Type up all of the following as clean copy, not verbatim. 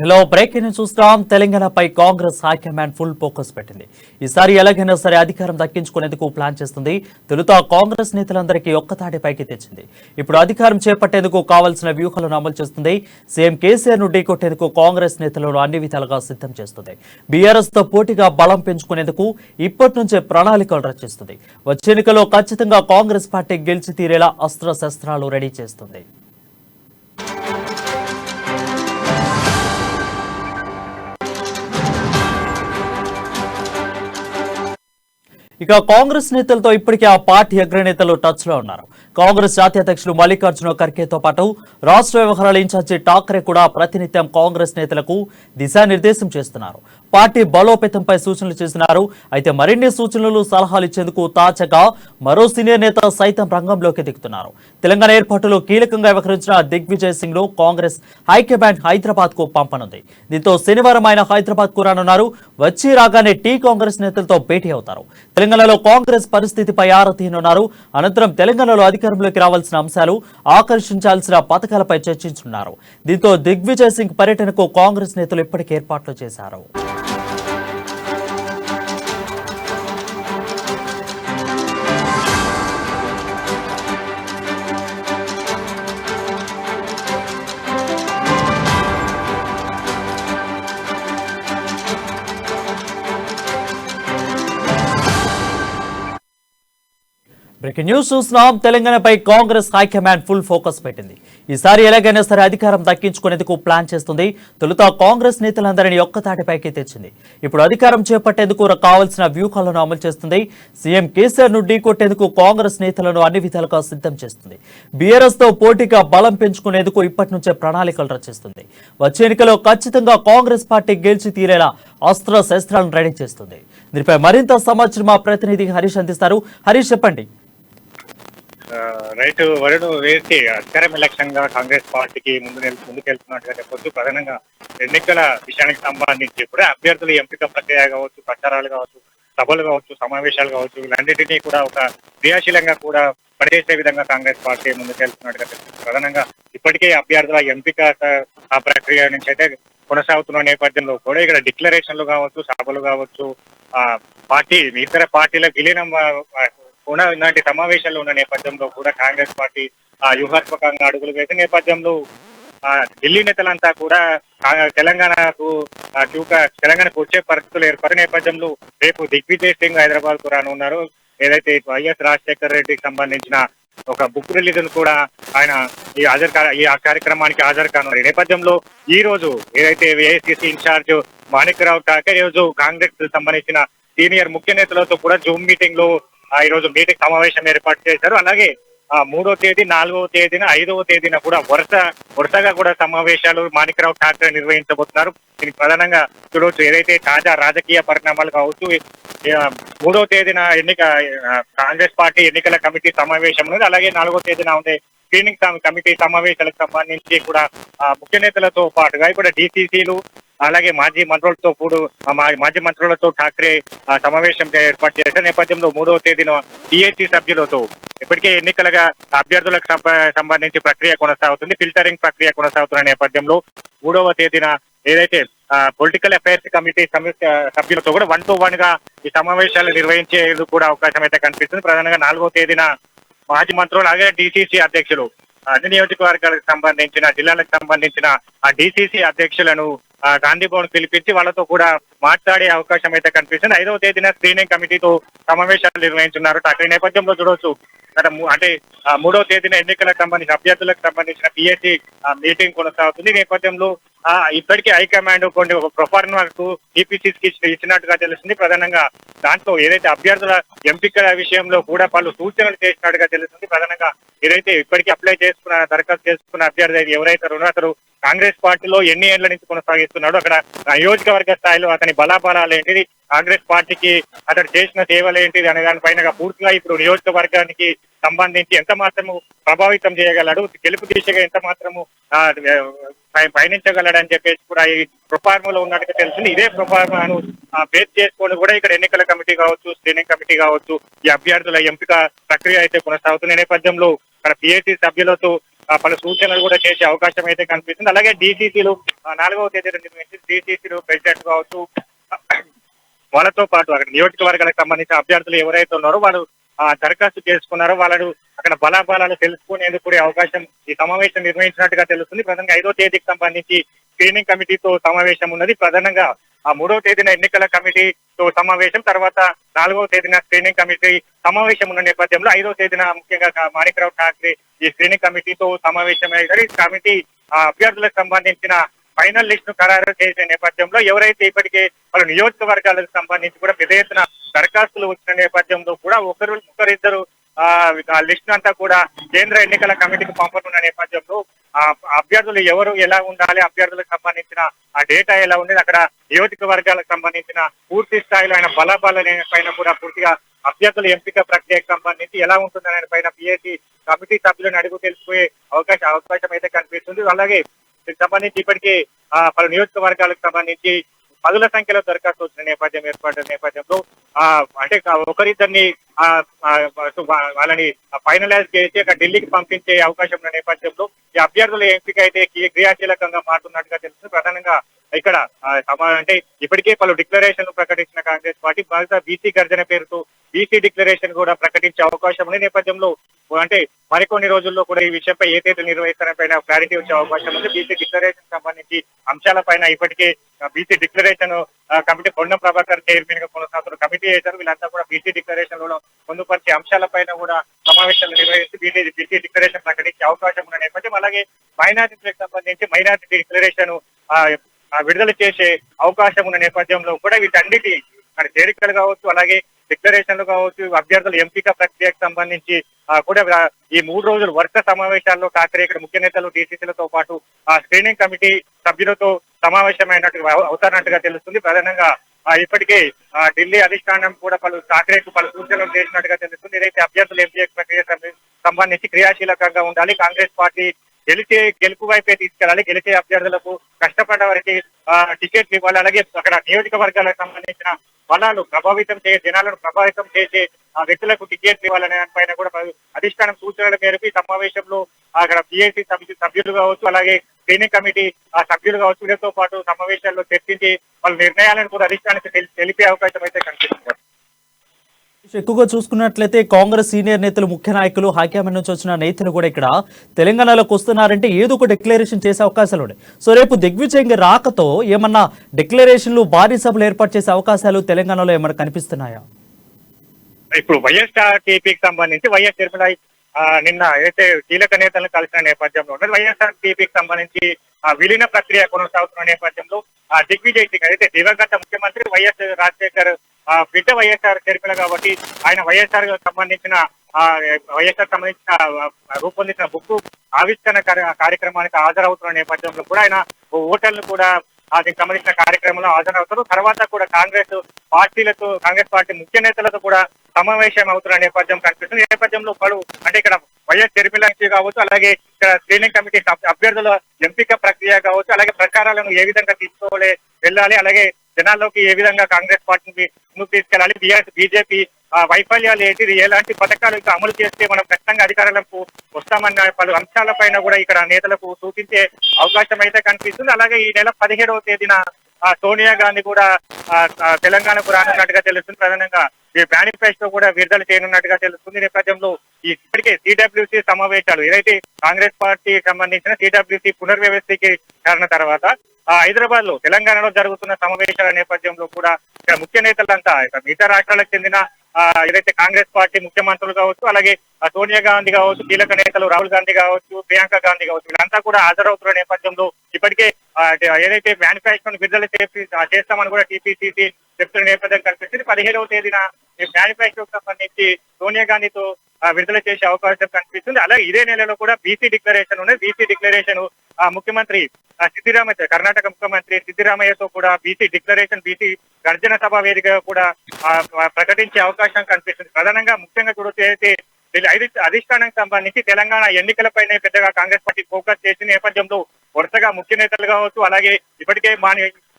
Hello breaking చూస్తాం. తెలంగాణపై Congress high command full focus పెట్టింది. ఈసారి ఎలాగైనా సరే అధికారం దక్కించుకునేందుకు ప్లాన్ చేస్తుంది. తొలుత కాంగ్రెస్ నేతలందరికీ ఒక్కతాటిపైకి తెచ్చింది. ఇప్పుడు అధికారం చేపట్టేందుకు కావాల్సిన వ్యూహాలను అమలు చేస్తుంది. సీఎం కేసీఆర్ ను ఢీకొట్టేందుకు కాంగ్రెస్ నేతలను అన్ని విధాలుగా సిద్ధం చేస్తుంది. బీఆర్ఎస్ తో పోటీగా బలం పెంచుకునేందుకు ఇప్పటి నుంచే ప్రణాళికలు రచిస్తుంది. వచ్చే ఎన్నికల్లో ఖచ్చితంగా కాంగ్రెస్ పార్టీ గెలిచి తీరేలా అస్త్రశస్త్రాలు రెడీ చేస్తుంది. ఇక కాంగ్రెస్ నేతలతో ఇప్పటికే ఆ పార్టీ అగ్రనేతలు టచ్ లో ఉన్నారు. కాంగ్రెస్ జాతీయ అధ్యక్షుడు మల్లికార్జున ఖర్గేతో పాటు రాష్ట్ర వ్యవహారాల ఇన్ఛార్జి ఠాక్రే కూడా ప్రతినిత్యం కాంగ్రెస్ నేతలకు దిశానిర్దేశం చేస్తున్నారు. పార్టీ బలోపేతంపై సూచనలు చేస్తున్నారు. అయితే మరిన్ని సూచనలు సలహాలు ఇచ్చేందుకు తాజాగా మరో సీనియర్ నేత సైతం రంగంలోకి దిగుతున్నారు. తెలంగాణ ఏర్పాటులో కీలకంగా వ్యవహరించిన దిగ్విజయ్ సింగ్ ను కాంగ్రెస్ హైకమాండ్ హైదరాబాద్ కు పంపనుంది. దీంతో శనివారం ఆయన హైదరాబాద్ కు రానున్నారు. వచ్చి రాగానే టీ కాంగ్రెస్ నేతలతో భేటీ అవుతారు. తెలంగాణలో కాంగ్రెస్ పరిస్థితిపై ఆరా తీయనున్నారు. అనంతరం తెలంగాణలో అధికారంలోకి రావాల్సిన అంశాలు, ఆకర్షించాల్సిన పథకాలపై చర్చించున్నారు. దీంతో దిగ్విజయ్ సింగ్ పర్యటనకు కాంగ్రెస్ నేతలు ఇప్పటికే ఏర్పాట్లు చేశారు. బ్రేకింగ్ న్యూస్ చూస్తున్నాం. తెలంగాణపై కాంగ్రెస్ హైకమాండ్ ఫుల్ ఫోకస్ పెట్టింది. ఈసారి ఎలాగైనా సరే అధికారం దక్కించుకునేందుకు ప్లాన్ చేస్తుంది. తొలుత కాంగ్రెస్ నేతలందరినీ ఒక్కతాటిపైకి తెచ్చింది. ఇప్పుడు అధికారం చేపట్టేందుకు కావాల్సిన వ్యూహాలను అమలు చేస్తుంది. సీఎం కేసీఆర్ ను ఢీకొట్టేందుకు కాంగ్రెస్ నేతలను అన్ని విధాలుగా సిద్ధం చేస్తుంది. బీఆర్ఎస్ తో పోటీగా బలం పెంచుకునేందుకు ఇప్పటి నుంచే ప్రణాళికలు రచిస్తుంది. వచ్చే ఎన్నికల్లో ఖచ్చితంగా కాంగ్రెస్ పార్టీ గెలిచి తీరేలా అస్త్ర శస్త్రాలను రెడీ చేస్తుంది. దీనిపై మరింత సమాచారం మా ప్రతినిధి హరీష్ అందిస్తారు. హరీష్, చెప్పండి. రైతు వరుడు వేసి అధికారం ఎలక్షన్ గా కాంగ్రెస్ పార్టీకి ముందుకెళ్తున్నట్టుగా చెప్పొచ్చు. ప్రధానంగా ఎన్నికల విషయానికి సంబంధించి కూడా అభ్యర్థుల ఎంపిక ప్రక్రియ కావచ్చు, ప్రచారాలు కావచ్చు, సభలు కావచ్చు, సమావేశాలు కావచ్చు, వీళ్ళన్నింటినీ కూడా ఒక క్రియాశీలంగా కూడా పనిచేసే విధంగా కాంగ్రెస్ పార్టీ ముందుకెళ్తున్నట్టుగా తెలుస్తుంది. ప్రధానంగా ఇప్పటికే అభ్యర్థుల ఎంపిక ఆ ప్రక్రియ నుంచి అయితే కొనసాగుతున్న నేపథ్యంలో కూడా ఇక్కడ డిక్లరేషన్లు కావచ్చు, సభలు కావచ్చు, పార్టీ ఇతర పార్టీల విలీనం ఇలాంటి సమావేశాలు ఉన్న నేపథ్యంలో కూడా కాంగ్రెస్ పార్టీ వ్యూహాత్మకంగా అడుగులు వేసే నేపథ్యంలో ఢిల్లీ నేతలంతా కూడా తెలంగాణకు వచ్చే పరిస్థితులు ఏర్పడే నేపథ్యంలో రేపు దిగ్విజయ్ సింగ్ హైదరాబాద్ కు రానున్నారు. ఏదైతే వైఎస్ రాజశేఖర రెడ్డికి సంబంధించిన ఒక బుక్ రిలీజ్ కూడా ఆయన ఈ కార్యక్రమానికి హాజరు కానున్నారు. ఈ నేపథ్యంలో ఈ రోజు ఏదైతే ఏఐసిసి ఇన్ఛార్జ్ మాణిక్రావు ఠాకరే ఈ రోజు కాంగ్రెస్ సంబంధించిన సీనియర్ ముఖ్య నేతలతో కూడా జూమ్ మీటింగ్ లో ఈ రోజు మీటింగ్ సమావేశం ఏర్పాటు చేశారు. అలాగే 3వ తేదీ, 4వ తేదీన, 5వ తేదీన కూడా వరుసగా కూడా సమావేశాలు మాణిక్రావు ఠాకరే నిర్వహించబోతున్నారు. దీనికి ప్రధానంగా చూడవచ్చు ఏదైతే తాజా రాజకీయ పరిణామాలు కావచ్చు, 3వ తేదీన కాంగ్రెస్ పార్టీ ఎన్నికల కమిటీ సమావేశం ఉన్నది. అలాగే 4వ తేదీన ఉండే స్క్రీనింగ్ కమిటీ సమావేశాలకు సంబంధించి కూడా ముఖ్య నేతలతో పాటుగా ఇప్పుడు డీసీసీలు అలాగే మాజీ మంత్రులతో ఠాక్రే సమావేశం ఏర్పాటు చేసిన నేపథ్యంలో 3వ తేదీన టీఏసీ సభ్యులతో ఇప్పటికే ఎన్నికలుగా అభ్యర్థులకు సంబంధించి ప్రక్రియ కొనసాగుతుంది. ఫిల్టరింగ్ ప్రక్రియ కొనసాగుతున్న నేపథ్యంలో 3వ తేదీన ఏదైతే పొలిటికల్ అఫైర్స్ కమిటీ సభ్యులతో కూడా 1-to-1 గా ఈ సమావేశాలు నిర్వహించేందుకు కూడా అవకాశం అయితే కనిపిస్తుంది. ప్రధానంగా 4వ తేదీన మాజీ మంత్రులు అలాగే డీసీసీ అధ్యక్షులు అన్ని నియోజకవర్గాలకు సంబంధించిన జిల్లాలకు సంబంధించిన ఆ డీసీసీ అధ్యక్షులను గాంధీ భవన్ పిలిపించి వాళ్ళతో కూడా మాట్లాడే అవకాశం అయితే కనిపిస్తుంది. 5వ తేదీన స్క్రీనింగ్ కమిటీతో సమావేశాలు నిర్వహించున్నారు. అక్కడ నేపథ్యంలో చూడవచ్చు అంటే 3వ తేదీన ఎన్నికలకు సంబంధించిన అభ్యర్థులకు సంబంధించిన పిఎస్సి మీటింగ్ కొనసాగుతుంది. ఈ నేపథ్యంలో ఇప్పటికీ హైకమాండ్ కొన్ని ప్రొఫార్మాకు టీపీసీకి ఇచ్చినట్టుగా తెలుస్తుంది. ప్రధానంగా దాంట్లో ఏదైతే అభ్యర్థుల ఎంపికల విషయంలో కూడా పలు సూచనలు చేసినట్టుగా తెలుస్తుంది. ప్రధానంగా ఏదైతే ఇప్పటికీ దరఖాస్తు చేసుకున్న అభ్యర్థి ఎవరైతే ఉన్నారో కాంగ్రెస్ పార్టీలో ఎన్ని ఏళ్ల నుంచి కొనసాగిస్తున్నాడు, అక్కడ నియోజకవర్గ స్థాయిలో అతని బలాబలాలు ఏంటిది, కాంగ్రెస్ పార్టీకి అతడు చేసిన సేవలు ఏంటిది అనే దానిపైన పూర్తిగా ఇప్పుడు నియోజకవర్గానికి సంబంధించి ఎంత మాత్రము ప్రభావితం చేయగలడు, గెలుపు దిశగా ఎంత మాత్రము పయనించగలడని చెప్పేసి కూడా ఈ ప్రొఫార్మాలో ఉన్నట్టుగా తెలిసింది. ఇదే ప్రొఫార్మాను బేస్ చేసుకొని కూడా ఇక్కడ ఎన్నికల కమిటీ కావచ్చు, స్క్రీనింగ్ కమిటీ కావచ్చు, ఈ అభ్యర్థుల ఎంపిక ప్రక్రియ అయితే కొనసాగుతున్న నేపథ్యంలో అక్కడ పిఎస్సి సభ్యులతో పలు సూచనలు కూడా చేసే అవకాశం అయితే కనిపిస్తుంది. అలాగే డీసీసీలు 4వ తేదీ నిర్వహించి డీసీసీలు ప్రెసిడెంట్ కావచ్చు, వాళ్ళతో పాటు అక్కడ నియోజకవర్గాలకు సంబంధించిన అభ్యర్థులు ఎవరైతే ఉన్నారో వాళ్ళు దరఖాస్తు చేసుకున్నారో వాళ్ళను అక్కడ బలాబలాలు తెలుసుకునేందుకు కూడా అవకాశం ఈ సమావేశం నిర్వహించినట్టుగా తెలుస్తుంది. ప్రధానంగా 5వ తేదీకి సంబంధించి స్క్రీనింగ్ కమిటీతో సమావేశం ఉన్నది. ప్రధానంగా 3వ తేదీన ఎన్నికల కమిటీతో సమావేశం, తర్వాత 4వ తేదీన స్క్రీనింగ్ కమిటీ సమావేశం ఉన్న నేపథ్యంలో 5వ తేదీన ముఖ్యంగా మాణిక్రావు ఠాక్రే ఈ స్క్రీనింగ్ కమిటీతో సమావేశం అయ్యారు. ఈ కమిటీ అభ్యర్థులకు సంబంధించిన ఫైనల్ లిస్ట్ ను ఖరారు చేసే నేపథ్యంలో ఎవరైతే ఇప్పటికే పలు నియోజకవర్గాలకు సంబంధించి కూడా పెద్ద ఎత్తున దరఖాస్తులు వచ్చిన నేపథ్యంలో కూడా ఒకరిద్దరు ఆ లిస్ట్ అంతా కూడా కేంద్ర ఎన్నికల కమిటీకి పంపనున్న నేపథ్యంలో అభ్యర్థులు ఎవరు ఎలా ఉండాలి, అభ్యర్థులకు సంబంధించిన ఆ డేటా ఎలా ఉండేది, అక్కడ నియోజకవర్గాలకు సంబంధించిన పూర్తి స్థాయిలో ఆయన బలాబల పైన కూడా పూర్తిగా అభ్యర్థుల ఎంపిక ప్రక్రియకు సంబంధించి ఎలా ఉంటుందనే పైన పిఎస్సి కమిటీ సభ్యులను అడుగు తెలుసుకునే అవకాశం అయితే కనిపిస్తుంది. అలాగే దీనికి సంబంధించి ఇప్పటికే పలు నియోజకవర్గాలకు సంబంధించి పదుల సంఖ్యలో దరఖాస్తు వచ్చిన ఏర్పడిన నేపథ్యంలో అంటే ఒకరిద్దరిని వాళ్ళని ఫైనలైజ్ చేసి అక్కడ ఢిల్లీకి పంపించే అవకాశం ఉన్న నేపథ్యంలో ఈ అభ్యర్థుల ఎంపిక అయితే క్రియాశీలకంగా మారుతున్నట్టుగా తెలుస్తుంది. ప్రధానంగా ఇక్కడ అంటే ఇప్పటికే పలు డిక్లరేషన్లు ప్రకటించిన కాంగ్రెస్ పార్టీ బహుశా బీసీ గర్జన పేరుతో బీసీ డిక్లరేషన్ కూడా ప్రకటించే అవకాశం ఉన్న నేపథ్యంలో అంటే మరికొన్ని రోజుల్లో కూడా ఈ విషయంపై ఏ తేదీ నిర్వహిస్తారని క్లారిటీ వచ్చే అవకాశం ఉంది. బీసీ డిక్లరేషన్ సంబంధించి అంశాలపైన ఇప్పటికే BC declaration committee Ponnam Prabhakar chairman గా కొనసాగుతున్న కమిటీ వేశారు. వీళ్ళంతా కూడా బీసీ డిక్లరేషన్ లో పొందుపరిచే అంశాలపైన కూడా సమావేశాలు నిర్వహించి బీసీ డిక్లరేషన్ ప్రకటించే అవకాశం ఉన్న నేపథ్యం. అలాగే మైనారిటీలకు సంబంధించి మైనారిటీ డిక్లరేషన్ విడుదల చేసే అవకాశం ఉన్న నేపథ్యంలో కూడా వీటన్నిటి చేరికలు కావచ్చు, అలాగే డిక్లరేషన్లు కావచ్చు, అభ్యర్థుల ఎంపిక ప్రక్రియకు సంబంధించి కూడా ఈ 3 రోజులు వరుస సమావేశాల్లో ఠాక్రే ఇక్కడ ముఖ్య నేతలు డీసీసీలతో పాటు స్క్రీనింగ్ కమిటీ సభ్యులతో సమావేశమైనట్టుగా అవుతారన్నట్టుగా తెలుస్తుంది. ప్రధానంగా ఇప్పటికే ఢిల్లీ అధిష్టానం కూడా ఠాక్రేకు పలు సూచనలు చేసినట్టుగా తెలుస్తుంది. ఏదైతే అభ్యర్థుల ఎంపిక ప్రక్రియ సంబంధించి క్రియాశీలకంగా ఉండాలి, కాంగ్రెస్ పార్టీ గెలుపు వైపే తీసుకెళ్ళాలి, గెలిచే అభ్యర్థులకు కష్టపడ్డ వారికి టికెట్లు ఇవ్వాలి, అలాగే అక్కడ నియోజకవర్గాలకు సంబంధించిన బలాలు జనాలను ప్రభావితం చేసే వ్యక్తులకు టికెట్లు ఇవ్వాలనే దానిపైన కూడా అధిష్టానం సూచనల మేరకు ఈ సమావేశంలో అక్కడ పిఎస్సి సభ్యులు కావచ్చు, అలాగే స్క్రీనింగ్ కమిటీ సభ్యులు కావచ్చు, వీరితో పాటు సమావేశాల్లో చర్చించి వాళ్ళ నిర్ణయాలను కూడా అధిష్టానానికి తెలిపే అవకాశం అయితే కనిపిస్తుంది. ఎక్కువగా చూసుకున్నట్లయితే కాంగ్రెస్ సీనియర్ నేతలు, ముఖ్య నాయకులు, హైకమాండ్ నుంచి వచ్చిన నేతలు కూడా ఇక్కడ తెలంగాణలోకి వస్తున్నారంటే ఏదో ఒక డిక్లరేషన్ చేసే అవకాశాలు ఉన్నాయి. సో రేపు దిగ్విజయంగా రాకతో ఏమన్నా డిక్లరేషన్లు, భారీ సభలు ఏర్పాటు చేసే అవకాశాలు తెలంగాణలో ఏమన్నా కనిపిస్తున్నాయా? ఇప్పుడు వైఎస్ఆర్ టీపీకి సంబంధించి వైఎస్ నిర్మల నిన్న అయితే కీలక నేతలను కలిసిన నేపథ్యంలో ఉన్నది. వైఎస్ఆర్ టీపీకి సంబంధించి విలీన ప్రక్రియ కొనసాగుతున్న నేపథ్యంలో దిగ్విజయ్ సింగ్ అయితే దివంగత ముఖ్యమంత్రి వైఎస్ రాజశేఖర్ బిడ్డ వైఎస్ఆర్ చరిత్ర కాబట్టి ఆయన వైఎస్ఆర్ సంబంధించిన రూపొందించిన బుక్ ఆవిష్కరణ కార్యక్రమానికి హాజరవుతున్న నేపథ్యంలో కూడా ఆయన ఓటర్లు కూడా దీనికి సంబంధించిన కార్యక్రమంలో హాజరవుతారు. తర్వాత కూడా కాంగ్రెస్ పార్టీ ముఖ్య నేతలతో కూడా సమావేశం అవుతున్న నేపథ్యం కనిపిస్తుంది. ఈ నేపథ్యంలో అంటే ఇక్కడ వైఎస్ షర్మిల కావచ్చు, అలాగే ఇక్కడ స్క్రీనింగ్ కమిటీ అభ్యర్థుల ఎంపిక ప్రక్రియ కావచ్చు, అలాగే ప్రచారాలను ఏ విధంగా వెళ్ళాలి, అలాగే జనాల్లోకి ఏ విధంగా కాంగ్రెస్ పార్టీని ముందుకు తీసుకెళ్ళాలి, బీజేపీ వైఫల్యాలు ఏంటి, ఎలాంటి పథకాలు ఇంకా అమలు చేస్తే మనం ఖచ్చితంగా అధికారులకు వస్తామన్న పలు అంశాలపైన కూడా ఇక్కడ నేతలకు సూచించే అవకాశం అయితే కనిపిస్తుంది. అలాగే ఈ నెల 17వ తేదీన సోనియా గాంధీ కూడా తెలంగాణకు రానున్నట్టుగా తెలుస్తుంది. ప్రధానంగా ఈ మేనిఫెస్టో కూడా విడుదల చేయనున్నట్టుగా తెలుస్తుంది. నేపథ్యంలో ఇప్పటికే సిడబ్ల్యూసీ సమావేశాలు ఏదైతే కాంగ్రెస్ పార్టీకి సంబంధించిన సిడబ్ల్యూసీ పునర్వ్యవస్థీకరణ తర్వాత హైదరాబాద్ లో తెలంగాణలో జరుగుతున్న సమావేశాల నేపథ్యంలో కూడా ఇక్కడ ముఖ్య నేతలంతా మిగతా రాష్ట్రాలకు చెందిన ఏదైతే కాంగ్రెస్ పార్టీ ముఖ్యమంత్రులు కావచ్చు, అలాగే సోనియా గాంధీ కావచ్చు, కీలక నేతలు రాహుల్ గాంధీ కావచ్చు, ప్రియాంక గాంధీ కావచ్చు, వీళ్ళంతా కూడా హాజరవుతున్న నేపథ్యంలో ఇప్పటికే ఏదైతే మేనిఫెస్టోను విడుదల చేస్తామని కూడా టీపీసీసీ చెప్తున్న నేపథ్యం కనిపిస్తుంది. 17వ తేదీన ఈ మేనిఫెస్టోకి సంబంధించి సోనియా గాంధీతో విడుదల చేసే అవకాశం కనిపిస్తుంది. అలాగే ఇదే నెలలో కూడా బీసీ డిక్లరేషన్ ఉన్నది. బీసీ డిక్లరేషన్ ముఖ్యమంత్రి సిద్దిరామయ్య, కర్ణాటక ముఖ్యమంత్రి సిద్దిరామయ్యతో కూడా బీసీ డిక్లరేషన్, బీసీ గర్జన సభ వేదికగా కూడా ప్రకటించే అవకాశం కనిపిస్తుంది. ప్రధానంగా ముఖ్యంగా చూడొచ్చు అయితే అధిష్టానానికి సంబంధించి తెలంగాణ ఎన్నికలపైనే పెద్దగా కాంగ్రెస్ పార్టీ ఫోకస్ చేసిన నేపథ్యంలో వరుసగా ముఖ్య నేతలు కావచ్చు, అలాగే ఇప్పటికే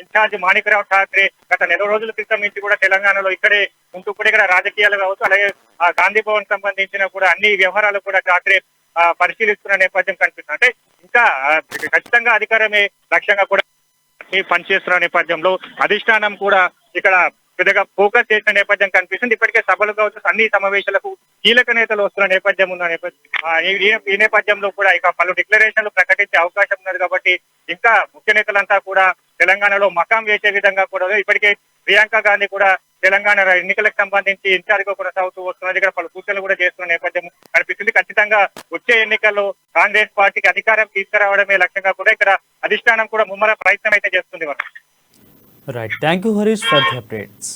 ఇన్ఛార్జ్ మాణిక్రావు ఠాక్రే గత నెల రోజుల క్రితం నుంచి కూడా తెలంగాణలో ఇక్కడే ఉంటూ కూడా ఇక్కడ రాజకీయాలు కావచ్చు, అలాగే గాంధీ భవన్ సంబంధించిన కూడా అన్ని వ్యవహారాలు కూడా ఠాక్రే పరిశీలిస్తున్న నేపథ్యం కనిపిస్తుంది. అంటే ఇంకా ఖచ్చితంగా అధికారమే లక్ష్యంగా కూడా పనిచేస్తున్న నేపథ్యంలో అధిష్టానం కూడా ఇక్కడ పెద్దగా ఫోకస్ చేసిన నేపథ్యం కనిపిస్తుంది. ఇప్పటికే సభలు కావచ్చు, అన్ని సమావేశాలకు కీలక నేతలు వస్తున్న నేపథ్యం ఉన్న ఈ నేపథ్యంలో కూడా ఇక పలు డిక్లరేషన్లు ప్రకటించే అవకాశం ఉన్నది. కాబట్టి ఇంకా ముఖ్య నేతలంతా కూడా తెలంగాణలో మకాం వేసే విధంగా కూడా ఇప్పటికే ప్రియాంక గాంధీ కూడా తెలంగాణ ఎన్నికలకు సంబంధించి ఇన్ఛార్జ్ గా కొనసాగుతూ వస్తున్నది. ఇక్కడ పలు సూచనలు కూడా చేస్తున్న నేపథ్యం కనిపిస్తుంది. ఖచ్చితంగా వచ్చే ఎన్నికల్లో కాంగ్రెస్ పార్టీకి అధికారం తీసుకురావడమే లక్ష్యంగా కూడా ఇక్కడ అధిష్టానం కూడా ముమ్మర ప్రయత్నం అయితే చేస్తుంది. Right, thank you Harish for the updates.